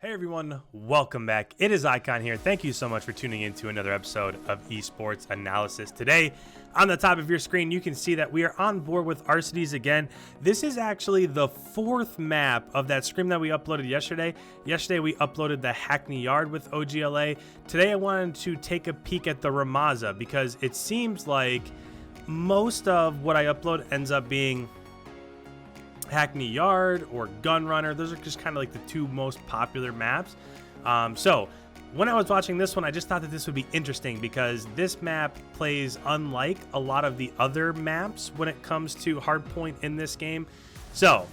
Hey everyone, welcome back. It is Icon here. Thank you so much for tuning in to another episode of Esports Analysis. Today, on the top of your screen, you can see that we are on board with ARCITYS again. This is actually the fourth map of that Scrim that we uploaded yesterday. Yesterday, we uploaded the Hackney Yard with OGLA. Today, I wanted to take a peek at the Rammaza because it seems like most of what I upload ends up being Hackney Yard or Gun Runner. Those are just kind of like the two most popular maps. So when I was watching this one, I just thought that this would be interesting because this map plays unlike a lot of the other maps when it comes to Hardpoint in this game. So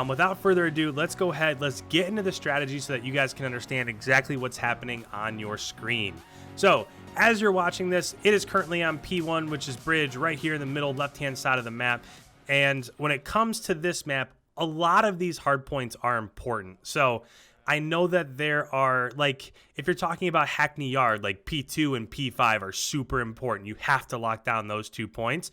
without further ado, let's go ahead, let's get into the strategy so that you guys can understand exactly what's happening on your screen. So as you're watching this, it is currently on P1, which is bridge right here in the middle left-hand side of the map. And when it comes to this map, a lot of these hard points are important. So I know that there are, like, if you're talking about Hackney Yard, like P2 and P5 are super important. You have to lock down those 2 points.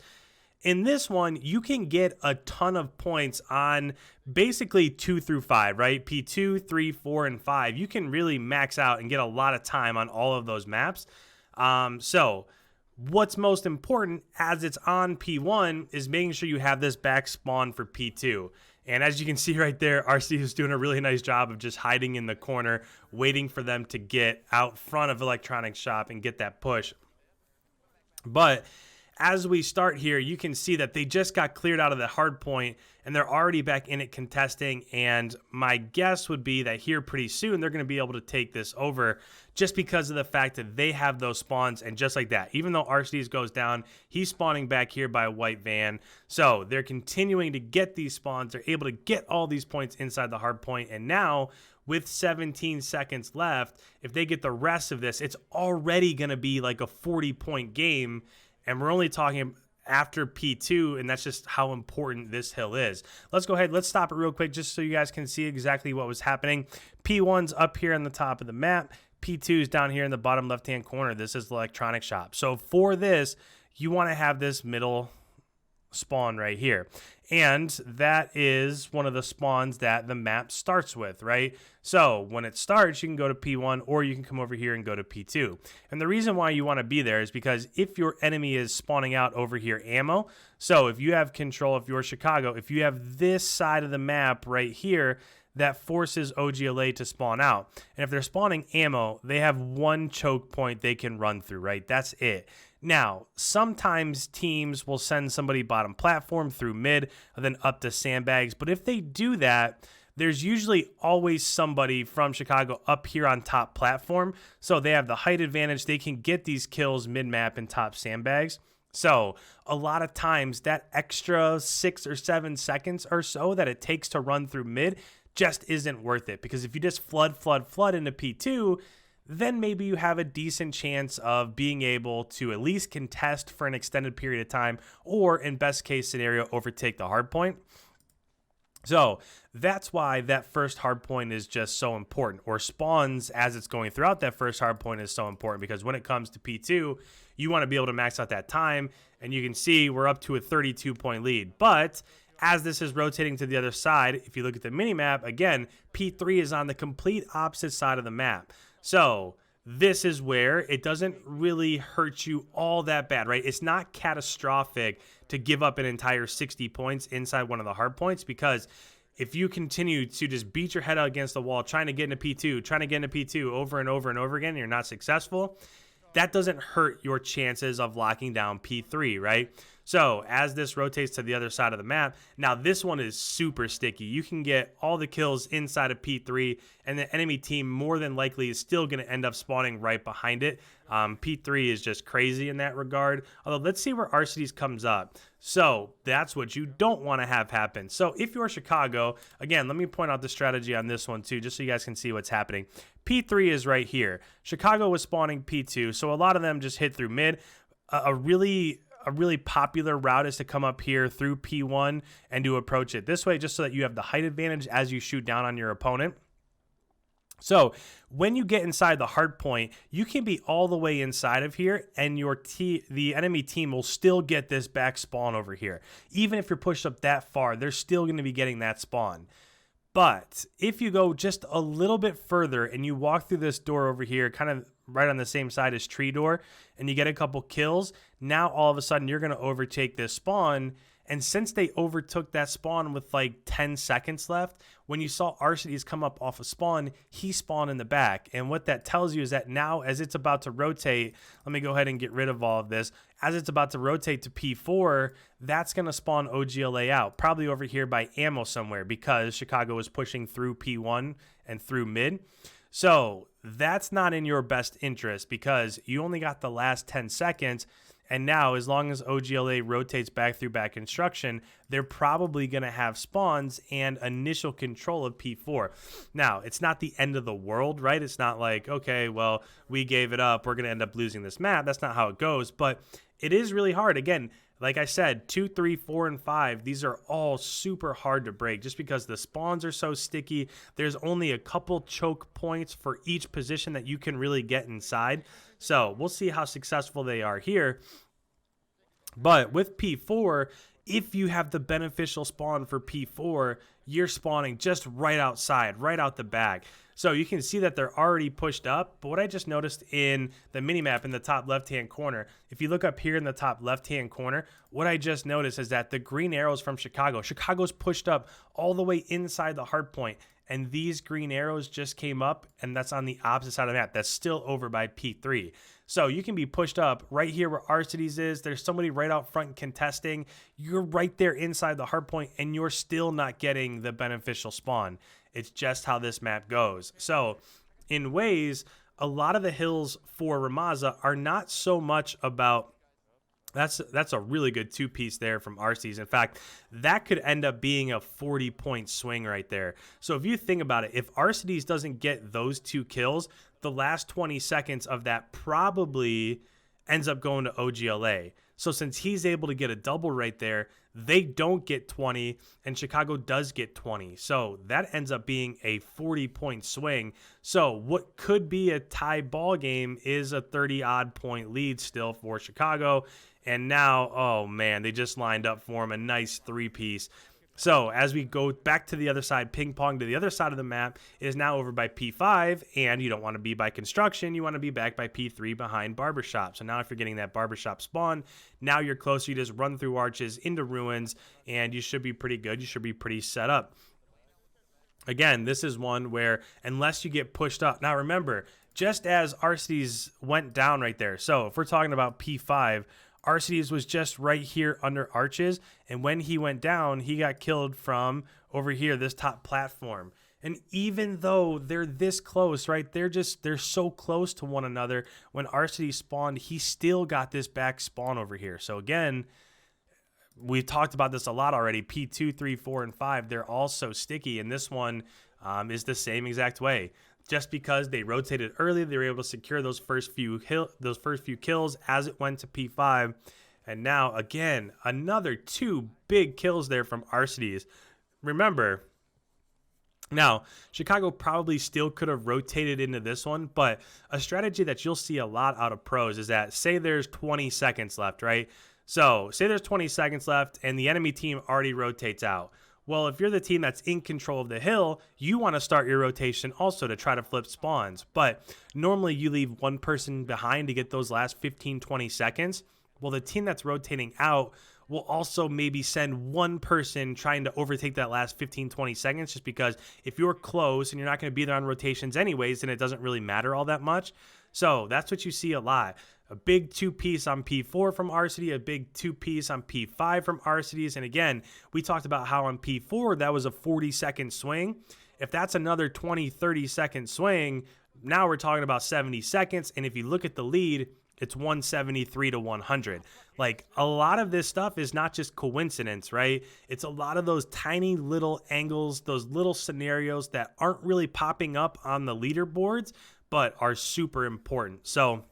In this one, you can get a ton of points on basically 2 through 5, right? P2, 3, 4, and 5. You can really max out and get a lot of time on all of those maps. What's most important as it's on P1 is making sure you have this back spawn for P2. And as you can see right there, RC is doing a really nice job of just hiding in the corner, waiting for them to get out front of Electronics Shop and get that push. But as we start here, you can see that they just got cleared out of the hard point and they're already back in it contesting. And my guess would be that here pretty soon, they're going to be able to take this over just because of the fact that they have those spawns. And just like that, even though ARCITYS goes down, he's spawning back here by a white van. So they're continuing to get these spawns. They're able to get all these points inside the hard point. And now with 17 seconds left, if they get the rest of this, it's already going to be like a 40-point game. And we're only talking after P2, and that's just how important this hill is. Let's go ahead. Let's stop it real quick just so you guys can see exactly what was happening. P1's up here on the top of the map. P2's down here in the bottom left-hand corner. This is the Electronics Shop. So for this, you want to have this middle spawn right here. And that is one of the spawns that the map starts with, right? So when it starts, you can go to P1 or you can come over here and go to P2. And the reason why you want to be there is because if your enemy is spawning out over here ammo, so if you have control, if you're Chicago, if you have this side of the map right here, that forces OGLA to spawn out. And if they're spawning ammo, they have one choke point they can run through, right? That's it. Now, sometimes teams will send somebody bottom platform through mid and then up to sandbags. But if they do that, there's usually always somebody from Chicago up here on top platform. So they have the height advantage. They can get these kills mid-map and top sandbags. So a lot of times that extra 6 or 7 seconds or so that it takes to run through mid just isn't worth it. Because if you just flood into P2, then maybe you have a decent chance of being able to at least contest for an extended period of time, or in best case scenario, overtake the hard point. So that's why that first hard point is just so important, or spawns as it's going throughout that first hard point is so important, because when it comes to P2, you want to be able to max out that time. And you can see we're up to a 32-point lead. But as this is rotating to the other side, if you look at the minimap, again, P3 is on the complete opposite side of the map. So this is where it doesn't really hurt you all that bad, right? It's not catastrophic to give up an entire 60 points inside one of the hard points, because if you continue to just beat your head out against the wall, trying to get into P2 over and over and over again, and you're not successful, that doesn't hurt your chances of locking down P3, right? So as this rotates to the other side of the map, now this one is super sticky. You can get all the kills inside of P3, and the enemy team more than likely is still going to end up spawning right behind it. P3 is just crazy in that regard. Although let's see where ARCITYS comes up. So that's what you don't want to have happen. So if you're Chicago, again, let me point out the strategy on this one too, just so you guys can see what's happening. P3 is right here. Chicago was spawning P2, so a lot of them just hit through mid. A really popular route is to come up here through P1 and to approach it this way, just so that you have the height advantage as you shoot down on your opponent. So when you get inside the hard point, you can be all the way inside of here, and the enemy team will still get this back spawn over here. Even if you're pushed up that far, they're still going to be getting that spawn. But if you go just a little bit further and you walk through this door over here, kind of right on the same side as tree door, and you get a couple kills, now all of a sudden you're going to overtake this spawn. And since they overtook that spawn with like 10 seconds left, when you saw ARCITYS come up off a spawn, he spawned in the back. And what that tells you is that now as it's about to rotate, let me go ahead and get rid of all of this. As it's about to rotate to P4, that's going to spawn OGLA out, probably over here by ammo somewhere, because Chicago was pushing through P1 and through mid. So that's not in your best interest because you only got the last 10 seconds. And now, as long as OGLA rotates back through back instruction, they're probably going to have spawns and initial control of P4. Now, it's not the end of the world, right? It's not like, okay, well, we gave it up. We're going to end up losing this map. That's not how it goes. But it is really hard. Again, like I said, 2, 3, 4, and 5, these are all super hard to break just because the spawns are so sticky. There's only a couple choke points for each position that you can really get inside. So we'll see how successful they are here. But with P4, if you have the beneficial spawn for P4, you're spawning just right outside, right out the back. So you can see that they're already pushed up. But what I just noticed in the minimap in the top left-hand corner, if you look up here in the top left-hand corner, what I just noticed is that the green arrows from Chicago's pushed up all the way inside the hardpoint. And these green arrows just came up, and that's on the opposite side of the map. That's still over by P3. So you can be pushed up right here where ARCITYS is. There's somebody right out front contesting. You're right there inside the hardpoint, and you're still not getting the beneficial spawn. It's just how this map goes. So in ways, a lot of the hills for Rammaza are not so much about... That's a really good two-piece there from ARCITYS. In fact, that could end up being a 40-point swing right there. So if you think about it, if ARCITYS doesn't get those 2 kills, the last 20 seconds of that probably ends up going to OGLA. So since he's able to get a double right there, they don't get 20, and Chicago does get 20. So that ends up being a 40-point swing. So what could be a tie ball game is a 30-odd point lead still for Chicago. And now, oh man, they just lined up for him a nice 3-piece. So as we go back to the other side, ping pong to the other side of the map, it is now over by P5, and you don't want to be by construction. You want to be back by P3 behind barbershop. So now if you're getting that barbershop spawn, now you're closer. You just run through arches into ruins, and you should be pretty good. You should be pretty set up. Again, this is one where unless you get pushed up. Now remember, just as ARCITYS went down right there. So if we're talking about P5, ARCITYS was just right here under arches, and when he went down, he got killed from over here, this top platform. And even though they're this close, right, they're so close to one another, when ARCITYS spawned, he still got this back spawn over here. So again, we've talked about this a lot already. P2, 3, 4, and 5, they're all so sticky, and this one is the same exact way. Just because they rotated early, they were able to secure those first few kills as it went to P5. And now, again, another 2 big kills there from ARCITYS. Remember, now, Chicago probably still could have rotated into this one, but a strategy that you'll see a lot out of pros is that, say there's 20 seconds left, right? So, say there's 20 seconds left, and the enemy team already rotates out. Well, if you're the team that's in control of the hill, you want to start your rotation also to try to flip spawns. But normally you leave one person behind to get those last 15, 20 seconds. Well, the team that's rotating out will also maybe send one person trying to overtake that last 15, 20 seconds, just because if you're close and you're not going to be there on rotations anyways, then it doesn't really matter all that much. So that's what you see a lot. A big 2-piece on P4 from ARCITYS, a big 2-piece on P5 from ARCITYS. And again, we talked about how on P4, that was a 40-second swing. If that's another 20, 30-second swing, now we're talking about 70 seconds. And if you look at the lead, it's 173 to 100. Like, a lot of this stuff is not just coincidence, right? It's a lot of those tiny little angles, those little scenarios that aren't really popping up on the leaderboards, but are super important. So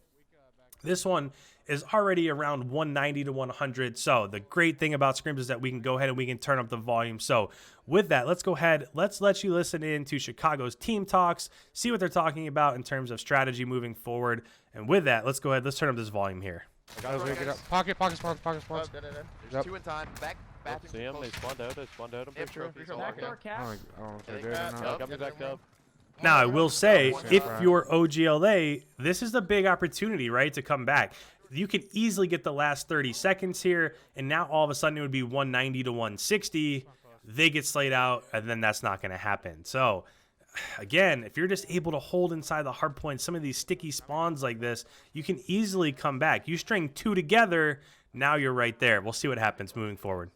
this one is already around 190 to 100. So the great thing about scrims is that we can go ahead and we can turn up the volume. So with that, let's go ahead. Let's let you listen in to Chicago's team talks, see what they're talking about in terms of strategy moving forward. And with that, let's go ahead. Let's turn up this volume here. Pocket spawn. There's 2 in time. Back. back. See him? They spawned out. I'm pretty sure. Backdoor cap. I don't know if they're dead or not. Got me backed up. Now, I will say, if Right. you're OGLA, this is a big opportunity, right, to come back. You could easily get the last 30 seconds here, and now all of a sudden it would be 190 to 160. They get slayed out, and then that's not going to happen. So, again, if you're just able to hold inside the hard point, some of these sticky spawns like this, you can easily come back. You string two together, now you're right there. We'll see what happens moving forward.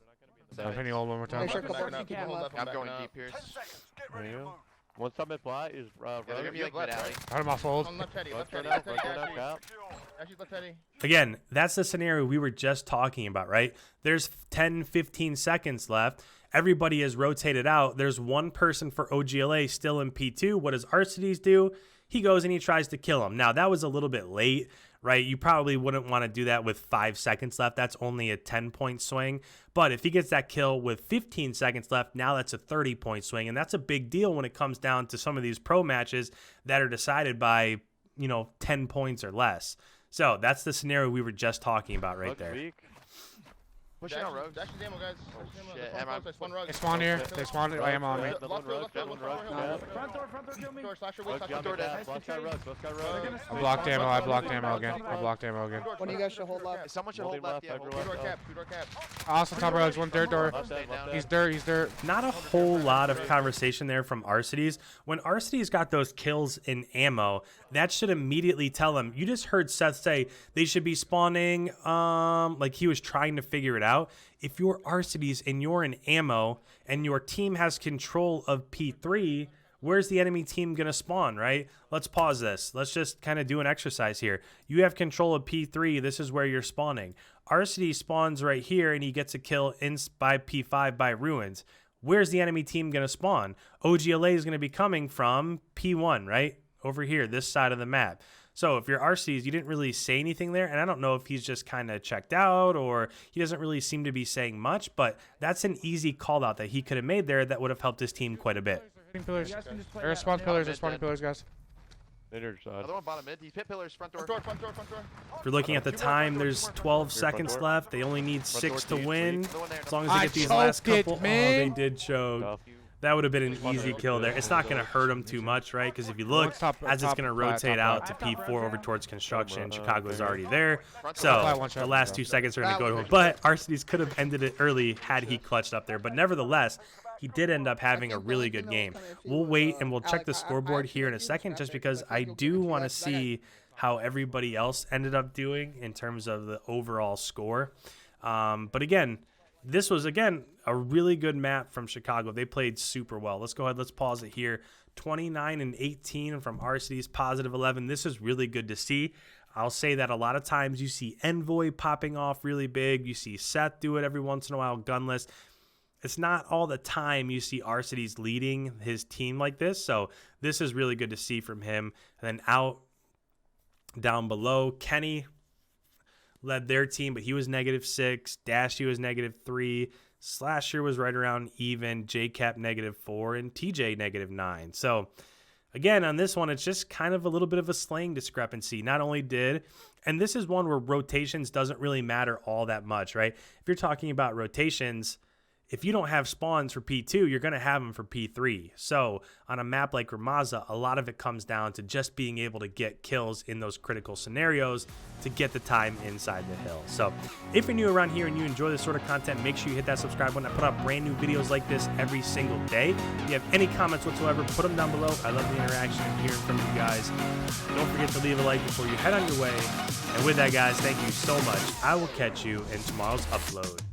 I'm hitting all one more time. I'm going deep here. One stop mid plot is They're gonna be like mid alley. Out of my fold. Again, that's the scenario we were just talking about, right? There's 10, 15 seconds left. Everybody is rotated out. There's one person for OGLA still in P2. What does ARCITYS do? He goes and he tries to kill him. Now, that was a little bit late, right? You probably wouldn't want to do that with 5 seconds left. That's only a 10-point swing. But if he gets that kill with 15 seconds left, now that's a 30-point swing. And that's a big deal when it comes down to some of these pro matches that are decided by, 10 points or less. So that's the scenario we were just talking about right there. Pushing on road. They spawned here. They spawned it. I am on me. Front door, kill me. I blocked ammo again. One of you guys should hold left. Someone should hold left. Yeah, hold left. Also top roads, one third door. He's dirt. Not a whole lot of conversation there from ARCITYS. When ARCITYS got those kills in ammo, that should immediately tell him. You just heard Seth say they should be spawning, like he was trying to figure it out. If you're ARCITYS and you're in ammo and your team has control of P3, where's the enemy team going to spawn, right? Let's pause this. Let's just kind of do an exercise here. You have control of P3. This is where you're spawning. ARCITYS spawns right here, and he gets a kill by P5 by Ruins. Where's the enemy team going to spawn? OGLA is going to be coming from P1, right? Over here, this side of the map. So if you're ARCITYS, you didn't really say anything there, and I don't know if he's just kind of checked out or he doesn't really seem to be saying much, but that's an easy call out that he could have made there that would have helped his team quite a bit. Pillars. They're spawn pillars. They're spawning pillars, guys. Other one bottom mid. He's hit pillars. Front door. If you're looking at the time, there's 12 seconds left. They only need 6 to win. As long as they get these last couple. Oh, they did choke. That would have been an easy kill there. It's not going to hurt him too much, right? Because if you look, as it's going to rotate out to P4 over towards construction, Chicago is already there. So the last 2 seconds are going to go to him. But ARCITYS could have ended it early had he clutched up there. But nevertheless, he did end up having a really good game. We'll wait and we'll check the scoreboard here in a second just because I do want to see how everybody else ended up doing in terms of the overall score. But again, this was, again, a really good map from Chicago. They played super well. Let's go ahead. Let's pause it here. 29-18 from ARCITYS, positive 11. This is really good to see. I'll say that a lot of times you see Envoy popping off really big. You see Seth do it every once in a while, gunless. It's not all the time you see ARCITYS leading his team like this. So this is really good to see from him. And then out down below, Kenny led their team, but he was -6. Dashy was -3. Slasher was right around even. JCap -4 and TJ -9. So again, on this one, it's just kind of a little bit of a slaying discrepancy. Not only did, and this is one where rotations doesn't really matter all that much, right? If you're talking about rotations, if you don't have spawns for P2, you're going to have them for P3. So on a map like Rammaza, a lot of it comes down to just being able to get kills in those critical scenarios to get the time inside the hill. So if you're new around here and you enjoy this sort of content, make sure you hit that subscribe button. I put out brand new videos like this every single day. If you have any comments whatsoever, put them down below. I love the interaction and hearing from you guys. Don't forget to leave a like before you head on your way. And with that, guys, thank you so much. I will catch you in tomorrow's upload.